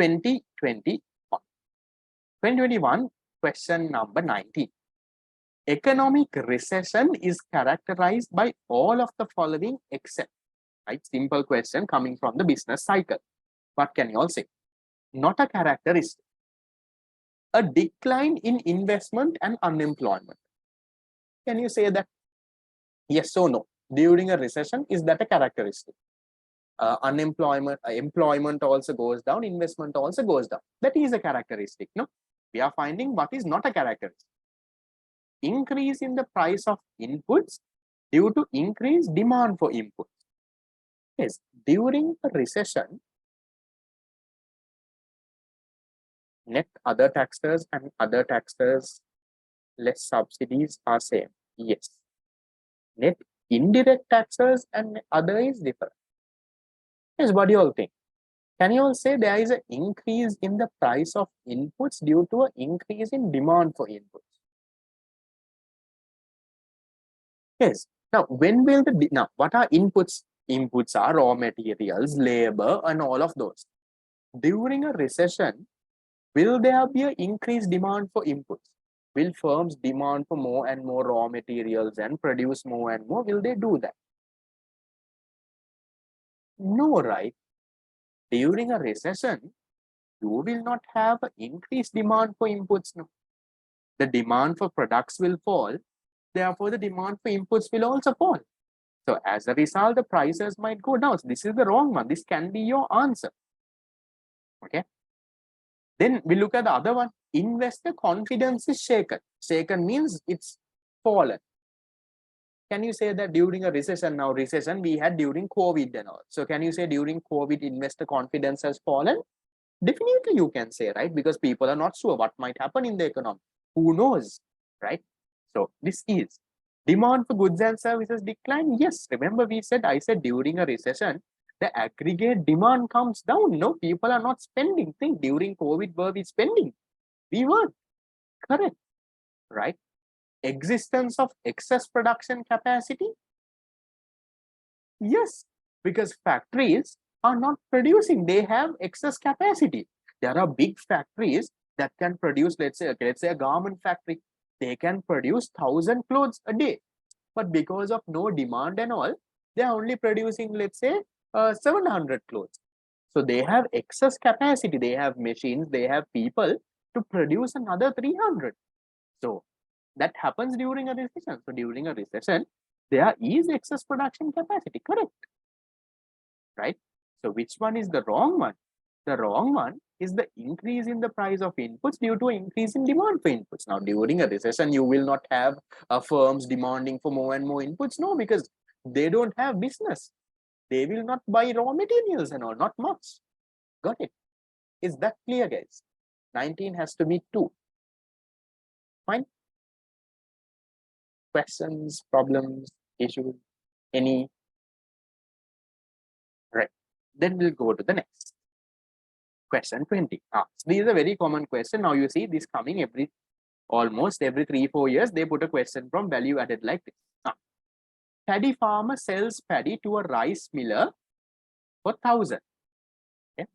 2021. 2021, question number 19. Economic recession is characterized by all of the following except, right? Simple question coming from the business cycle. What can you all say? Not a characteristic. A decline in investment and unemployment. Can you say that? Yes or no? During a recession, is that a characteristic? Employment also goes down, investment also goes down. That is a characteristic. No, we are finding what is not a characteristic. Increase in the price of inputs due to increased demand for inputs. Yes, during a recession, net other taxes and other taxes less subsidies are same. Yes. Net indirect taxes and other is different. Yes, what do you all think? Can you all say there is an increase in the price of inputs due to an increase in demand for inputs? Yes. Now, when will now what are inputs? Inputs are raw materials, labor, and all of those. During a recession, will there be an increased demand for inputs? Will firms demand for more and more raw materials and produce more and more? Will they do that? No, right? During a recession, you will not have an increased demand for inputs. No. The demand for products will fall. Therefore, the demand for inputs will also fall. So as a result, the prices might go down. So this is the wrong one. This can be your answer. Okay. Then we look at the other one. Investor confidence is shaken. Shaken means it's fallen. Can you say that during a recession? Now recession we had during COVID and all. So can you say during COVID investor confidence has fallen? Definitely you can say, right? Because people are not sure what might happen in the economy. Who knows, right? So this is demand for goods and services decline. Yes, remember I said during a recession, the aggregate demand comes down. No, people are not spending. Think during COVID, were we spending? We weren't. Correct, right? Existence of excess production capacity? Yes, because factories are not producing. They have excess capacity. There are big factories that can produce, let's say a garment factory. They can produce 1,000 clothes a day. But because of no demand and all, they are only producing, let's say, 700 clothes. So they have excess capacity. They have machines, they have people to produce another 300. So that happens during a recession. So during a recession, there is excess production capacity. Correct. Right? So which one is the wrong one? The wrong one is the increase in the price of inputs due to an increase in demand for inputs. Now, during a recession, you will not have firms demanding for more and more inputs. No, because they don't have business. They will not buy raw materials and all, not much. Got it? Is that clear, guys? 19 has to be 2. Fine? Questions, problems, issues, any? Right. Then we'll go to the next. Question 20. So this is a very common question. Now you see this coming almost every 3-4 years. They put a question from value added like this. Paddy farmer sells paddy to a rice miller for 1,000. Okay.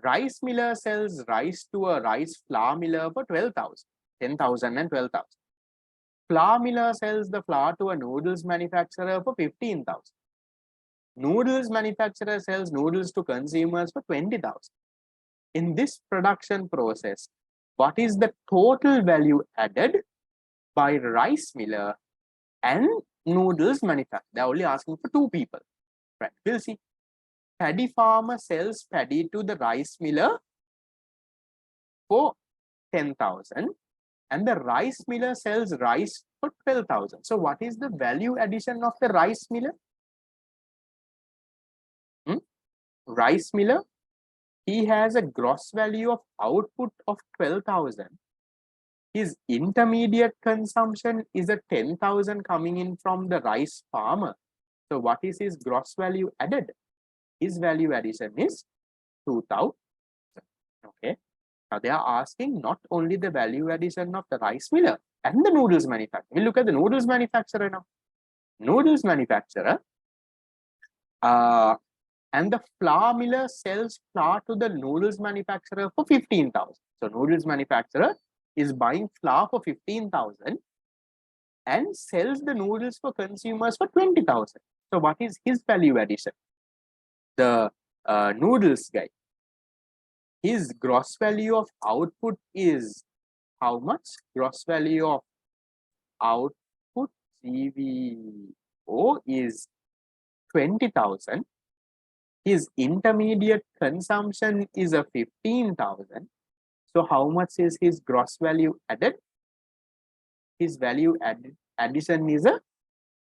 Rice miller sells rice to a rice flour miller for 12,000. 10,000 and 12,000. Flour miller sells the flour to a noodles manufacturer for 15,000. Noodles manufacturer sells noodles to consumers for 20,000. In this production process, what is the total value added by rice miller and noodles manufacturer? They're only asking for 2 people. Right. We'll see. Paddy farmer sells paddy to the rice miller for 10,000 and the rice miller sells rice for 12,000. So what is the value addition of the rice miller? Rice miller, he has a gross value of output of 12,000. His intermediate consumption is a 10,000 coming in from the rice farmer. So what is his gross value added? His value addition is 2,000. Okay. Now they are asking not only the value addition of the rice miller and the noodles manufacturer. We'll look at the noodles manufacturer now. Noodles manufacturer, and the flour miller sells flour to the noodles manufacturer for 15,000. So noodles manufacturer is buying flour for 15,000 and sells the noodles for consumers for 20,000. So what is his value addition? The noodles guy, his gross value of output is how much? Gross value of output GVO is 20,000. His intermediate consumption is a 15,000. So how much is his gross value added? His value addition is a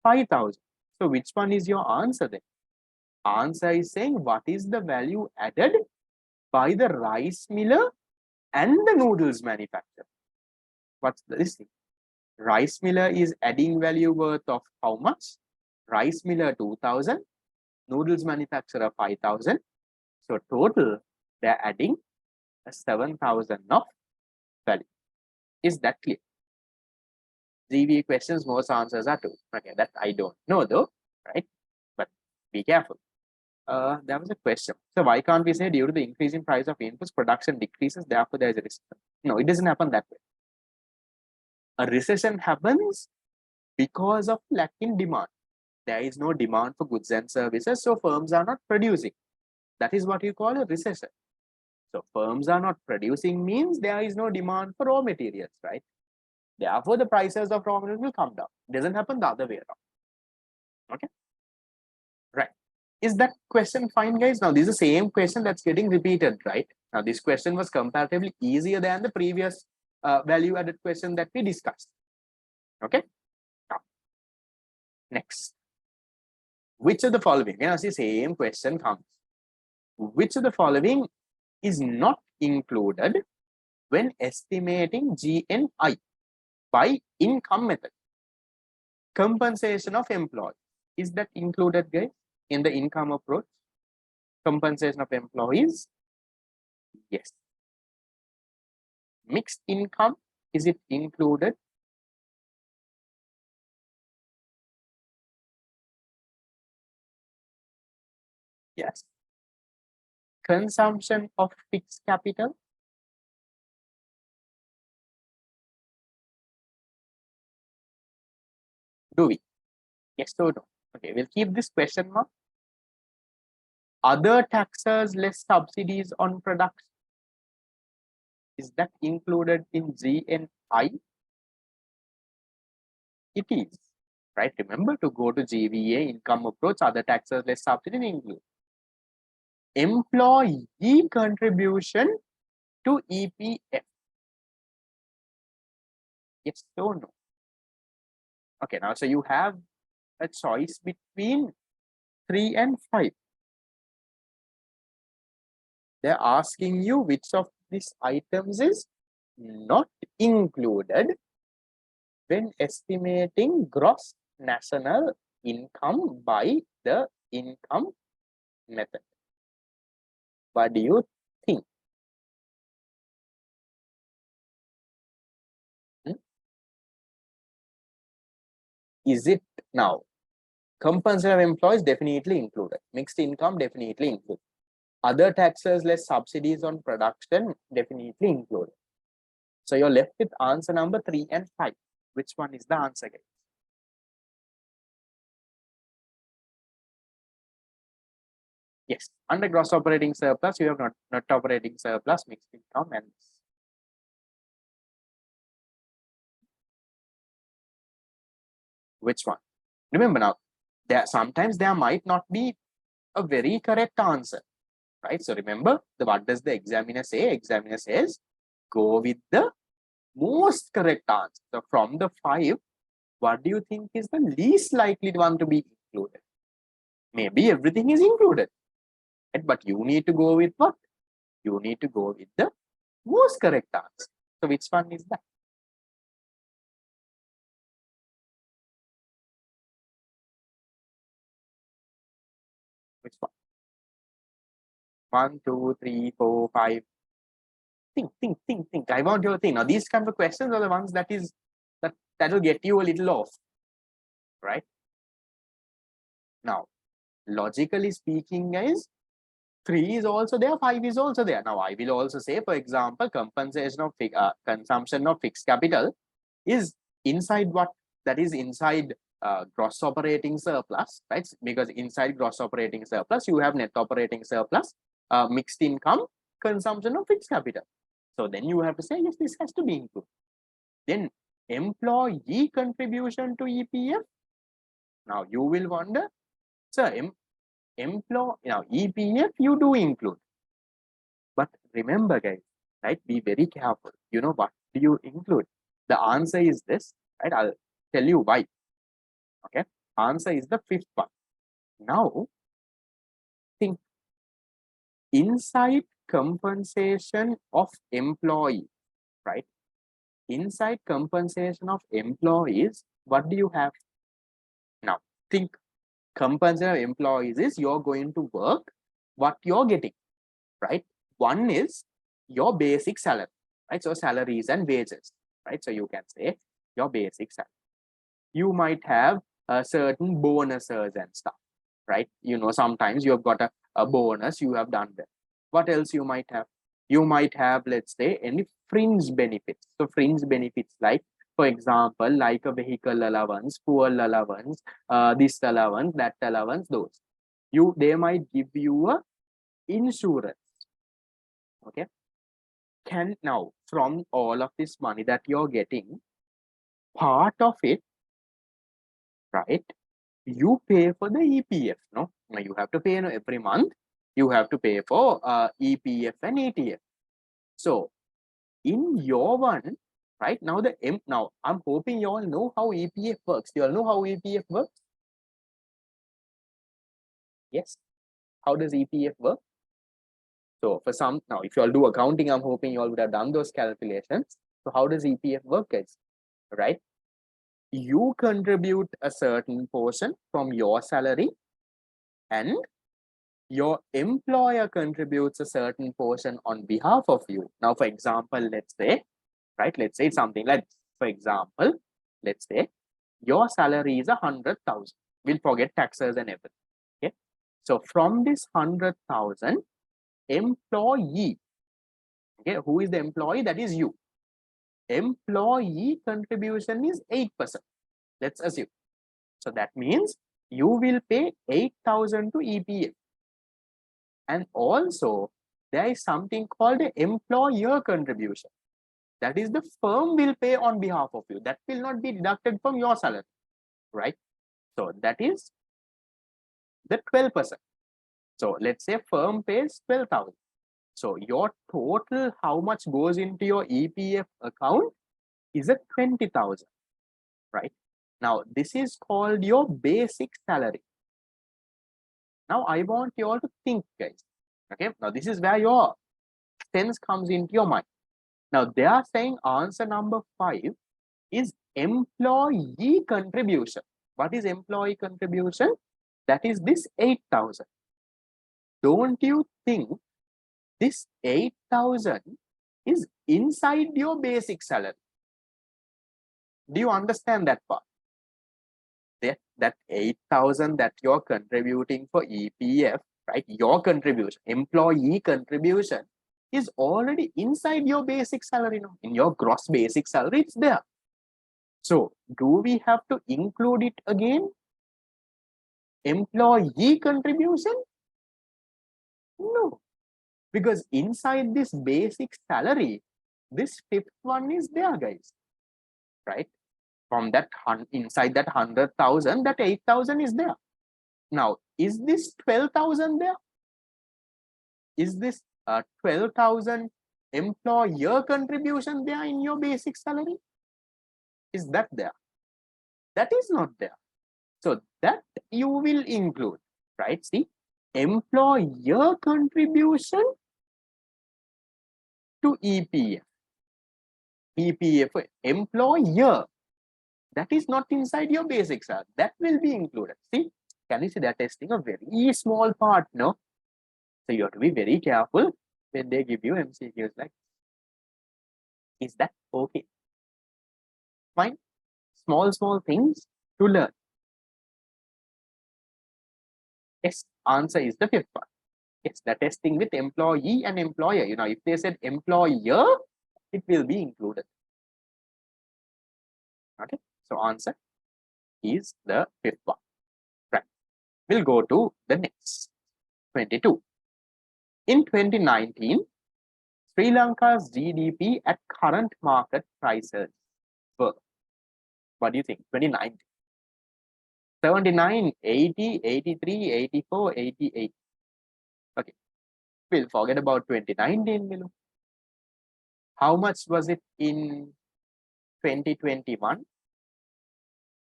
5,000. So which one is your answer then? Answer is saying what is the value added by the rice miller and the noodles manufacturer. What's this thing? Rice miller is adding value worth of how much? Rice miller 2,000, noodles manufacturer 5,000. So total they're adding a 7,000 of value. Is that clear? GV questions, most answers are 2. Okay, that I don't know though, right? But be careful. There was a question. So why can't we say due to the increase in price of inputs, production decreases, therefore there is a recession? No, it doesn't happen that way. A recession happens because of lack in demand. There is no demand for goods and services, so firms are not producing. That is what you call a recession. So firms are not producing means there is no demand for raw materials, right? Therefore, the prices of raw materials will come down. It doesn't happen the other way around. Okay, right. Is that question fine, guys? Now, this is the same question that's getting repeated, right? Now, this question was comparatively easier than the previous value-added question that we discussed. Okay. Now, next. Which of the following? You know, the same question comes. Which of the following is not included when estimating GNI by income method? Compensation of employees. Is that included, guys, in the income approach? Compensation of employees? Yes. Mixed income, is it included? Yes. Consumption of fixed capital? Do we? Yes or no? Okay, we'll keep this question mark. Other taxes less subsidies on production. Is that included in GNI? It is, right? Remember to go to GVA, income approach, other taxes less subsidies include. Employee contribution to EPF. Yes or no? Okay, now so you have a choice between 3 and 5. They're asking you which of these items is not included when estimating gross national income by the income method. What do you think? Is it now? Compensation of employees definitely included. Mixed income definitely included. Other taxes less subsidies on production definitely included. So you're left with answer number 3 and 5. Which one is the answer, guys? Yes, under gross operating surplus, you have not operating surplus, mixed income, and which one? Remember now, sometimes there might not be a very correct answer, right? So remember, what does the examiner say? Examiner says, go with the most correct answer. So from the 5, what do you think is the least likely one to be included? Maybe everything is included, right? But you need to go with what? You need to go with the most correct answer. So which one is that? Which one? 1, 2, 3, 4, 5. Think. I want your thing. Now, these kind of questions are the ones that will get you a little off, right? Now, logically speaking, guys, 3 is also there, 5 is also there. Now, I will also say, for example, compensation of consumption of fixed capital is inside what? That is inside gross operating surplus, right? Because inside gross operating surplus, you have net operating surplus, mixed income, consumption of fixed capital. So then you have to say, yes, this has to be included. Then employee contribution to EPF. Now you will wonder, sir, now EPF you do include. But remember, guys, right? Be very careful. You know, what do you include? The answer is this, right? I'll tell you why. Okay. Answer is the fifth one. Now, think inside compensation of employee, right? Inside compensation of employees, what do you have? Now, think compensation of employees is you're going to work what you're getting, right? One is your basic salary, right? So salaries and wages, right? So you can say your basic salary. You might have certain bonuses and stuff, right? You know, sometimes you have got a bonus, you have done that. What else you might have? You might have, let's say, any fringe benefits. So fringe benefits like, for example, like a vehicle allowance, fuel allowance, this allowance, that allowance, those. They might give you a insurance. Okay. Can now, from all of this money that you're getting, part of it, right, you pay for the EPF. No, now you have to pay every month. You have to pay for EPF and ETF. So in your one, right now now I'm hoping you all know how EPF works. You all know how EPF works? Yes. How does EPF work? So for some, now if you all do accounting, I'm hoping you all would have done those calculations. So how does EPF work, guys? Right? You contribute a certain portion from your salary and your employer contributes a certain portion on behalf of you. Now, for example, let's say, right, let's say something like, for example, let's say your salary is 100,000. We'll forget taxes and everything. Okay. So from this 100,000, employee, okay, who is the employee? That is you. Employee contribution is 8%. Let's assume. So that means you will pay 8,000 to EPF. And also, there is something called the employer contribution. That is the firm will pay on behalf of you. That will not be deducted from your salary, right? So that is the 12%. So let's say firm pays 12,000. So your total, how much goes into your EPF account is a 20,000, right? Now, this is called your basic salary. Now, I want you all to think, guys. Okay, now this is where your sense comes into your mind. Now, they are saying answer number 5 is employee contribution. What is employee contribution? That is this 8,000. Don't you think this 8,000 is inside your basic salary? Do you understand that part? That 8,000 that you're contributing for EPF, right? Your contribution, employee contribution is already inside your basic salary now. In your gross basic salary, it's there. So do we have to include it again? Employee contribution? No, because inside this basic salary, this fifth one is there, guys, right? From that inside that 100,000, that 8,000 is there. Now, is this 12,000 there? Is this 12,000 employer contribution there in your basic salary? Is that there? That is not there. So that you will include, right? See, employer contribution to EPF. EPF, employer. That is not inside your basic salary. That will be included. See, can you see they're testing a very small part, no? So you have to be very careful when they give you MCQs like, is that okay? Fine. Small things to learn. Yes, answer is the fifth one. Yes, the testing with employee and employer. You know, if they said employer, it will be included. Okay, so answer is the fifth one. Right. We'll go to the next 22. In 2019, Sri Lanka's GDP at current market prices were, what do you think? 2019, 79, 80, 83, 84, 88. Okay, we'll forget about 2019, Milu. How much was it in 2021?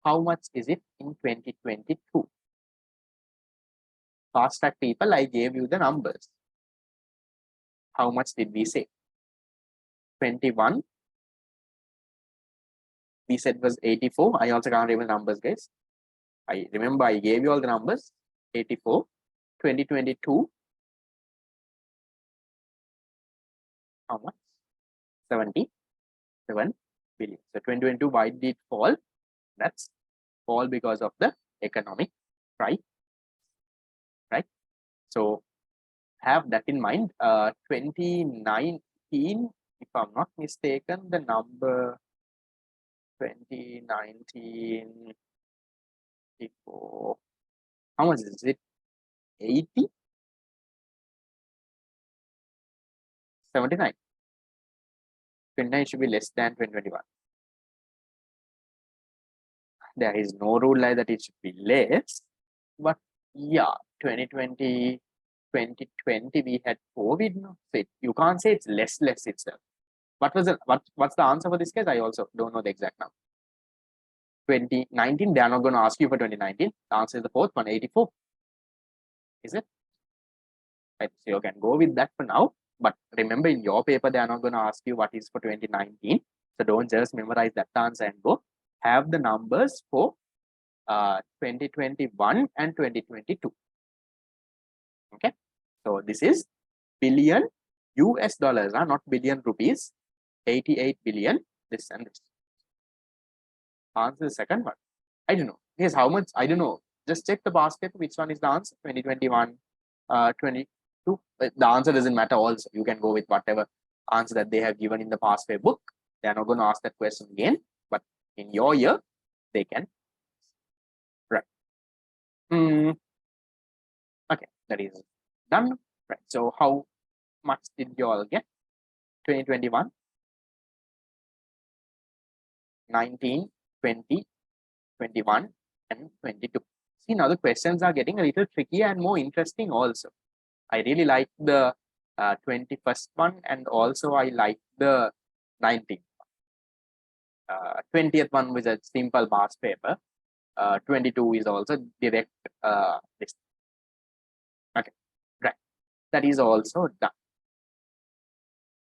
How much is it in 2022? Fast track people, I gave you the numbers. How much did we say? 21. We said was 84. I also can't remember numbers, guys. I remember I gave you all the numbers. 84. 2022. How much? 77 billion. So 2022, why did it fall? That's fall because of the economic right? So have that in mind. 2019, if I'm not mistaken, the number 2019 before, how much is it? 80? 79. 29 should be less than 2021. There is no rule like that it should be less, but yeah, 2020 we had COVID. No? So you can't say it's less itself. What's the answer for this case? I also don't know the exact number. 2019, they are not going to ask you for 2019. The answer is the fourth one, 84. Is it? Right. So you can go with that for now. But remember, in your paper, they are not going to ask you what is for 2019. So don't just memorize that answer and go. Have the numbers for 2021 and 2022. Okay. So this is billion US dollars, not billion rupees. 88 billion. This and this. Answer the second one. I don't know. Here's how much. I don't know. Just check the basket. Which one is the answer? 2021, 22. The answer doesn't matter. Also, you can go with whatever answer that they have given in the past paper book. They are not going to ask that question again. But in your year, they can. Right. Okay, that is done. Right. So how much did you all get? 2021, 19, 20, 21, and 22. See, now the questions are getting a little trickier and more interesting also. I really like the 21st one, and also I like the 19th. 20th one was a simple mass paper. 22 is also direct this. Okay, right. That is also done.